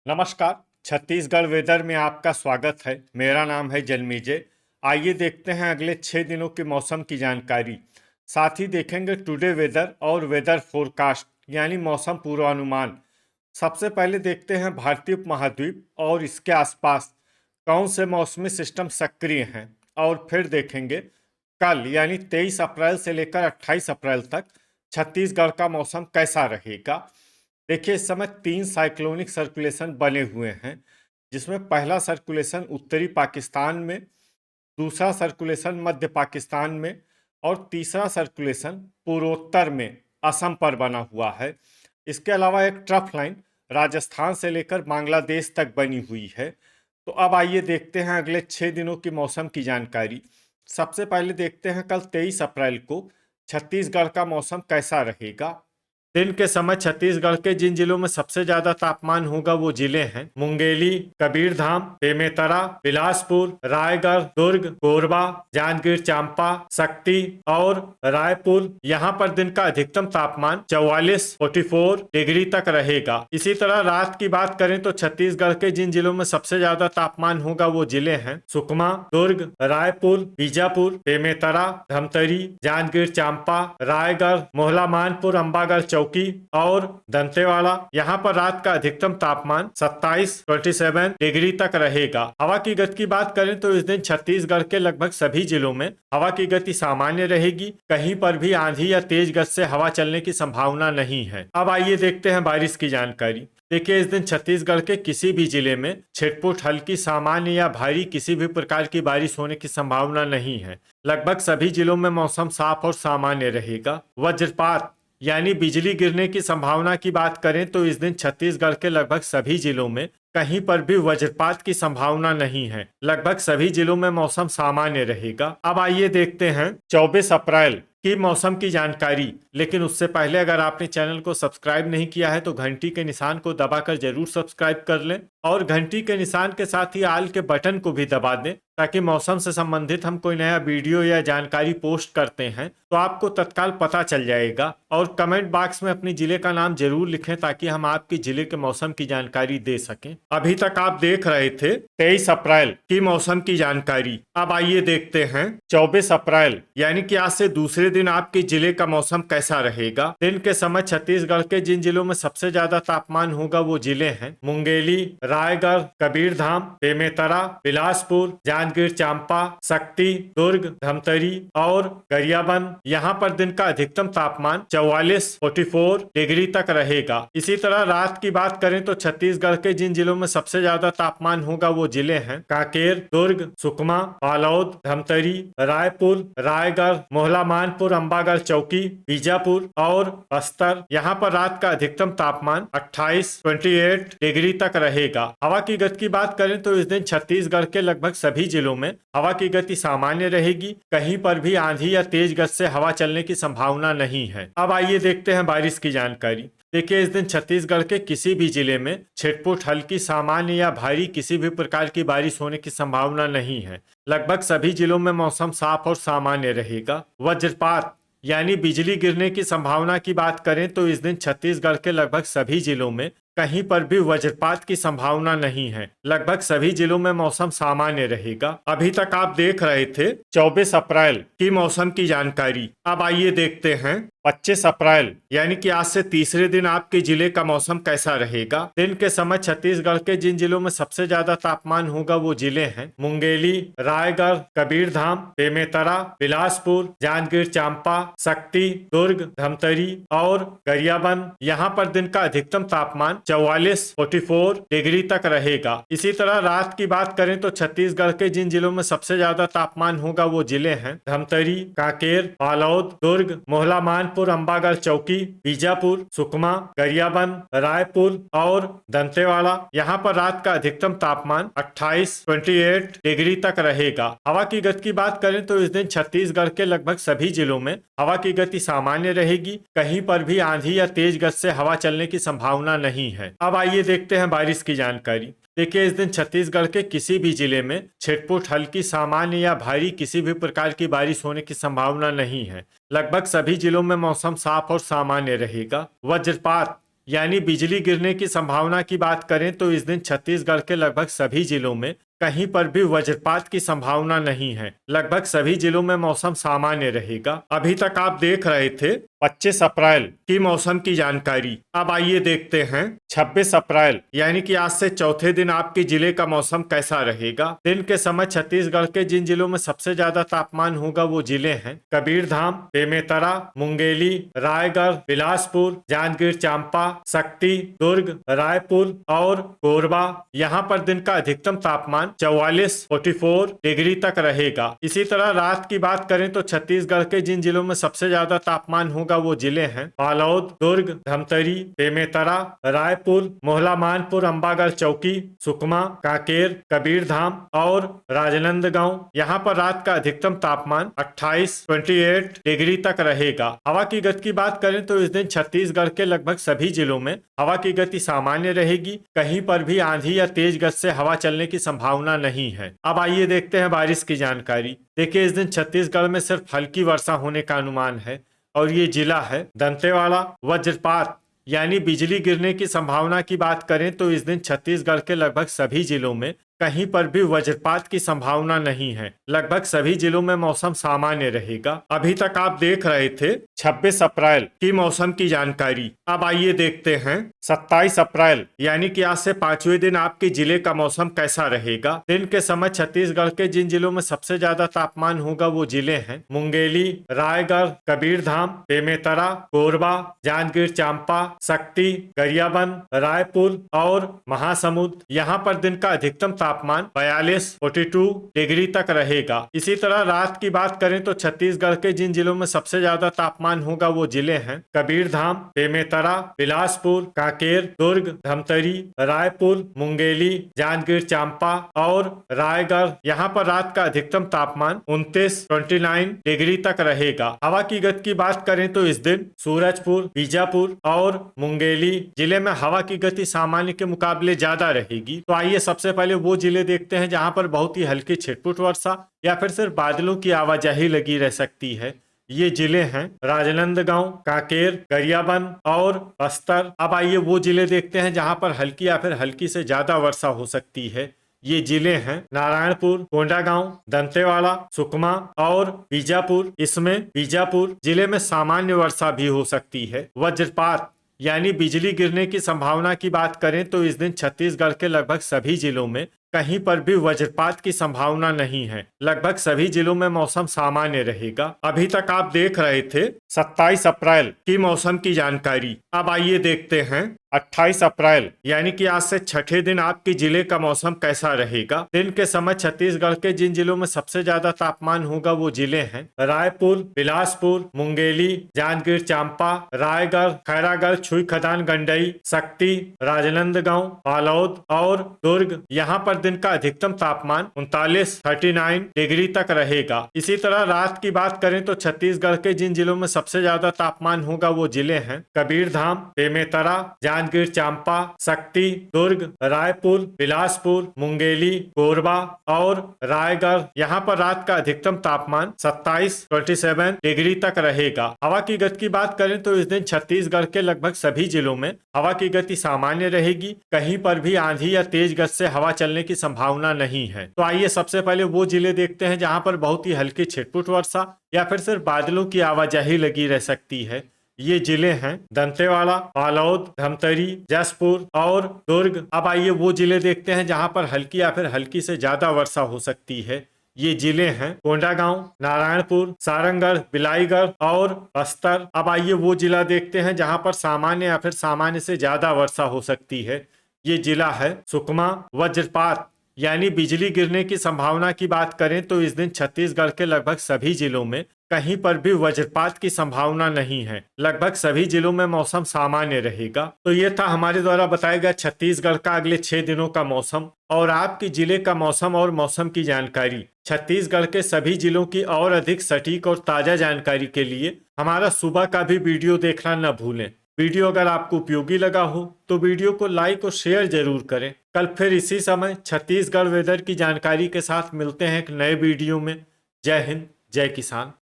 नमस्कार। छत्तीसगढ़ वेदर में आपका स्वागत है। मेरा नाम है जन्मेजय। आइए देखते हैं अगले 6 दिनों के मौसम की जानकारी। साथ ही देखेंगे टुडे वेदर और वेदर फोरकास्ट यानी मौसम पूर्वानुमान। सबसे पहले देखते हैं भारतीय उपमहाद्वीप और इसके आसपास कौन से मौसमी सिस्टम सक्रिय हैं, और फिर देखेंगे कल यानी 23 अप्रैल से लेकर 28 अप्रैल तक छत्तीसगढ़ का मौसम कैसा रहेगा। देखिए, इस समय 3 साइक्लोनिक सर्कुलेशन बने हुए हैं, जिसमें पहला सर्कुलेशन उत्तरी पाकिस्तान में, दूसरा सर्कुलेशन मध्य पाकिस्तान में और तीसरा सर्कुलेशन पूर्वोत्तर में असम पर बना हुआ है। इसके अलावा एक ट्रफ लाइन राजस्थान से लेकर बांग्लादेश तक बनी हुई है। तो अब आइए देखते हैं अगले 6 दिनों की मौसम की जानकारी। सबसे पहले देखते हैं कल 23 अप्रैल को छत्तीसगढ़ का मौसम कैसा रहेगा। दिन के समय छत्तीसगढ़ के जिन जिलों में सबसे ज्यादा तापमान होगा वो जिले हैं मुंगेली, कबीरधाम, बेमेतरा, बिलासपुर, रायगढ़, दुर्ग, कोरबा, जांजगीर चांपा, शक्ति और रायपुर। यहाँ पर दिन का अधिकतम तापमान 44 डिग्री तक रहेगा। इसी तरह रात की बात करें तो छत्तीसगढ़ के जिन जिलों में सबसे ज्यादा तापमान होगा वो जिले हैं सुकमा, दुर्ग, रायपुर, बीजापुर, बेमेतरा, धमतरी, जांजगीर चांपा, रायगढ़, मोहला मानपुर, अंबागढ़ चौकी और दंतेवाड़ा। यहाँ पर रात का अधिकतम तापमान 27 डिग्री तक रहेगा। हवा की गति की बात करें तो इस दिन छत्तीसगढ़ के लगभग सभी जिलों में हवा की गति सामान्य रहेगी। कहीं पर भी आंधी या तेज गति से हवा चलने की संभावना नहीं है। अब आइए देखते हैं बारिश की जानकारी। देखिए, इस दिन छत्तीसगढ़ के किसी भी जिले में छिटपुट, हल्की, सामान्य या भारी किसी भी प्रकार की बारिश होने की संभावना नहीं है। लगभग सभी जिलों में मौसम साफ और सामान्य रहेगा। वज्रपात यानी बिजली गिरने की संभावना की बात करें तो इस दिन छत्तीसगढ़ के लगभग सभी जिलों में कहीं पर भी वज्रपात की संभावना नहीं है। लगभग सभी जिलों में मौसम सामान्य रहेगा। अब आइए देखते हैं 24 अप्रैल की मौसम की जानकारी। लेकिन उससे पहले अगर आपने चैनल को सब्सक्राइब नहीं किया है तो घंटी के निशान को दबाकर जरूर सब्सक्राइब कर लें और घंटी के निशान के साथ ही आल के बटन को भी दबा दें, ताकि मौसम से संबंधित हम कोई नया वीडियो या जानकारी पोस्ट करते हैं तो आपको तत्काल पता चल जाएगा। और कमेंट बॉक्स में अपने जिले का नाम जरूर लिखें ताकि हम आपके जिले के मौसम की जानकारी दे सकें। अभी तक आप देख रहे थे 23 अप्रैल की मौसम की जानकारी। अब आइए देखते हैं 24 अप्रैल यानी कि आज से दूसरे दिन आपके जिले का मौसम कैसा रहेगा। दिन के समय छत्तीसगढ़ के जिन जिलों में सबसे ज्यादा तापमान होगा वो जिले हैं मुंगेली, रायगढ़, कबीरधाम, बेमेतरा, बिलासपुर, जांजगीर चांपा, शक्ति, दुर्ग, धमतरी और गरियाबंद। यहाँ पर दिन का अधिकतम तापमान 44 डिग्री तक रहेगा। इसी तरह रात की बात करें तो छत्तीसगढ़ के जिन जिलों में सबसे ज्यादा तापमान होगा वो जिले हैं कांकेर, दुर्ग, सुकमा, बालोद, धमतरी, रायपुर, रायगढ़, मोहला मानपुर, अंबागढ़ चौकी, बीजापुर और बस्तर। यहाँ पर रात का अधिकतम तापमान 28 डिग्री तक रहेगा। हवा की गति की बात करें तो इस दिन छत्तीसगढ़ के लगभग सभी जिलों में हवा की गति सामान्य रहेगी। कहीं पर भी आंधी या तेज गति से हवा चलने की संभावना नहीं है। अब आइए देखते हैं बारिश की जानकारी। देखिए, इस दिन छत्तीसगढ़ के किसी भी जिले में छिटपुट, हल्की, सामान्य या भारी किसी भी प्रकार की बारिश होने की संभावना नहीं है। लगभग सभी जिलों में मौसम साफ और सामान्य रहेगा। वज्रपात यानी बिजली गिरने की संभावना की बात करें तो इस दिन छत्तीसगढ़ के लगभग सभी जिलों में कहीं पर भी वज्रपात की संभावना नहीं है। लगभग सभी जिलों में मौसम सामान्य रहेगा। अभी तक आप देख रहे थे 24 अप्रैल की मौसम की जानकारी। अब आइए देखते हैं 25 अप्रैल यानी कि आज से तीसरे दिन आपके जिले का मौसम कैसा रहेगा। दिन के समय छत्तीसगढ़ के जिन जिलों में सबसे ज्यादा तापमान होगा वो जिले हैं मुंगेली, रायगढ़, कबीरधाम, बेमेतरा, बिलासपुर, जांजगीर चांपा, शक्ति, दुर्ग, धमतरी और गरियाबंद। यहाँ पर दिन का अधिकतम तापमान 44 डिग्री तक रहेगा। इसी तरह रात की बात करें तो छत्तीसगढ़ के जिन जिलों में सबसे ज्यादा तापमान होगा वो जिले हैं धमतरी, कांकेर, बालोद, दुर्ग, मोहला मानपुर, अंबागढ़ चौकी, बीजापुर, सुकमा, गरियाबंद, रायपुर और दंतेवाड़ा। यहाँ पर रात का अधिकतम तापमान 28 डिग्री तक रहेगा। हवा की गति की बात करें तो इस दिन छत्तीसगढ़ के लगभग सभी जिलों में हवा की गति सामान्य रहेगी। कहीं पर भी आंधी या तेज गति से हवा चलने की संभावना नहीं है। अब आइए देखते हैं बारिश की जानकारी। देखिए, इस दिन छत्तीसगढ़ के किसी भी जिले में छिटपुट, हल्की, सामान्य या भारी किसी भी प्रकार की बारिश होने की संभावना नहीं है। लगभग सभी जिलों में मौसम साफ और सामान्य रहेगा। वज्रपात यानी बिजली गिरने की संभावना की बात करें तो इस दिन छत्तीसगढ़ के लगभग सभी जिलों में कहीं पर भी वज्रपात की संभावना नहीं है। लगभग सभी जिलों में मौसम सामान्य रहेगा। अभी तक आप देख रहे थे 25 अप्रैल की मौसम की जानकारी। अब आइए देखते हैं 26 अप्रैल यानी कि आज से चौथे दिन आपके जिले का मौसम कैसा रहेगा। दिन के समय छत्तीसगढ़ के जिन जिलों में सबसे ज्यादा तापमान होगा वो जिले हैं कबीरधाम, बेमेतरा, मुंगेली, रायगढ़, बिलासपुर, जांजगीर चांपा, शक्ति, दुर्ग, रायपुर और कोरबा। यहाँ पर दिन का अधिकतम तापमान 44 डिग्री तक रहेगा। इसी तरह रात की बात करें तो छत्तीसगढ़ के जिन जिलों में सबसे ज्यादा तापमान होगा वो जिले हैं बालोद, दुर्ग, धमतरी, बेमेतरा, रायपुर, मोहला मानपुर, अंबागढ़ चौकी, सुकमा, कांकेर, कबीरधाम और राजनांदगांव। यहाँ पर रात का अधिकतम तापमान 28 डिग्री तक रहेगा। हवा की गति की बात करें तो इस दिन छत्तीसगढ़ के लगभग सभी जिलों में हवा की गति सामान्य रहेगी। कहीं पर भी आंधी या तेज गति से हवा चलने की संभावना नहीं है। अब आइए देखते हैं बारिश की जानकारी। देखिए इस दिन छत्तीसगढ़ में सिर्फ हल्की वर्षा होने का अनुमान है और ये जिला है दंतेवाड़ा। वज्रपात यानी बिजली गिरने की संभावना की बात करें तो इस दिन छत्तीसगढ़ के लगभग सभी जिलों में कहीं पर भी वज्रपात की संभावना नहीं है। लगभग सभी जिलों में मौसम सामान्य रहेगा। अभी तक आप देख रहे थे 26 अप्रैल की मौसम की जानकारी। अब आइए देखते हैं 27 अप्रैल यानी कि आज से 5वें दिन आपके जिले का मौसम कैसा रहेगा। दिन के समय छत्तीसगढ़ के जिन जिलों में सबसे ज्यादा तापमान होगा वो जिले हैं मुंगेली, रायगढ़, कबीरधाम, बेमेतरा, कोरबा, जांजगीर चांपा, शक्ति, गरियाबंद, रायपुर और महासमुंद। यहाँ पर दिन का अधिकतम तापमान 42 डिग्री तक रहेगा। इसी तरह रात की बात करें तो छत्तीसगढ़ के जिन जिलों में सबसे ज्यादा तापमान होगा वो जिले हैं कबीरधाम, बेमेतरा, बिलासपुर, कांकेर, दुर्ग, धमतरी, रायपुर, मुंगेली, जांजगीर चांपा और रायगढ़। यहाँ पर रात का अधिकतम तापमान 29 डिग्री तक रहेगा। हवा की गति की बात करें तो इस दिन सूरजपुर, बीजापुर और मुंगेली जिले में हवा की गति सामान्य के मुकाबले ज्यादा रहेगी। तो आइए सबसे पहले वो जिले देखते हैं जहां पर बहुत ही हल्की छिटपुट वर्षा या फिर सिर्फ बादलों की आवाजाही लगी रह सकती है। ये जिले हैं राजनांदगांव, कांकेर, गरियाबंद और बस्तर। अब आइए वो जिले देखते हैं जहां पर हल्की या फिर हल्की से ज्यादा वर्षा हो सकती है। ये जिले हैं नारायणपुर, कोंडागांव, दंतेवाड़ा, सुकमा और बीजापुर। इसमें बीजापुर जिले में सामान्य वर्षा भी हो सकती है। वज्रपात यानी बिजली गिरने की संभावना की बात करें तो इस दिन छत्तीसगढ़ के लगभग सभी जिलों में कहीं पर भी वज्रपात की संभावना नहीं है। लगभग सभी जिलों में मौसम सामान्य रहेगा। अभी तक आप देख रहे थे 27 अप्रैल की मौसम की जानकारी। अब आइए देखते हैं 28 अप्रैल यानी कि आज से छठे दिन आपके जिले का मौसम कैसा रहेगा। दिन के समय छत्तीसगढ़ के जिन जिलों में सबसे ज्यादा तापमान होगा वो जिले हैं रायपुर, बिलासपुर, मुंगेली, जांजगीर चांपा, रायगढ़, खैरागढ़, छुई खदान, गंडई, शक्ति, राजनांदगांव, बालोद और दुर्ग। यहाँ पर दिन का अधिकतम तापमान 39 डिग्री तक रहेगा। इसी तरह रात की बात करें तो छत्तीसगढ़ के जिन जिलों में सबसे ज्यादा तापमान होगा वो जिले हैं कबीरधाम, बेमेतरा, जांजगीर चांपा, शक्ति, दुर्ग, रायपुर, बिलासपुर, मुंगेली, कोरबा और रायगढ़। यहाँ पर रात का अधिकतम तापमान 27 डिग्री तक रहेगा। हवा की गति की बात करें तो इस दिन छत्तीसगढ़ के लगभग सभी जिलों में हवा की गति सामान्य रहेगी। कहीं पर भी आंधी या तेज गति से हवा चलने की संभावना नहीं है। तो आइए सबसे पहले वो जिले देखते हैं जहां पर बहुत ही हल्की छिटपुट वर्षा या फिर सिर्फ बादलों की आवाजाही लगी रह सकती है। ये जिले हैं दंतेवाड़ा, बालोद, धमतरी, जसपुर और दुर्ग। अब आइए वो जिले देखते हैं जहां पर हल्की या फिर हल्की से ज्यादा वर्षा हो सकती है। ये जिले हैं कोंडागांव, नारायणपुर, सारंगढ़, बिलाईगढ़ और बस्तर। अब आइए वो जिला देखते हैं जहां पर सामान्य या फिर सामान्य से ज्यादा वर्षा हो सकती है। ये जिला है सुकमा। वज्रपात यानी बिजली गिरने की संभावना की बात करें तो इस दिन छत्तीसगढ़ के लगभग सभी जिलों में कहीं पर भी वज्रपात की संभावना नहीं है। लगभग सभी जिलों में मौसम सामान्य रहेगा। तो ये था हमारे द्वारा बताया गया छत्तीसगढ़ का अगले 6 दिनों का मौसम और आपके जिले का मौसम और मौसम की जानकारी। छत्तीसगढ़ के सभी जिलों की और अधिक सटीक और ताजा जानकारी के लिए हमारा सुबह का भी वीडियो देखना न भूलें। वीडियो अगर आपको उपयोगी लगा हो तो वीडियो को लाइक और शेयर जरूर करें। कल फिर इसी समय छत्तीसगढ़ वेदर की जानकारी के साथ मिलते हैं एक नए वीडियो में। जय हिंद, जय किसान।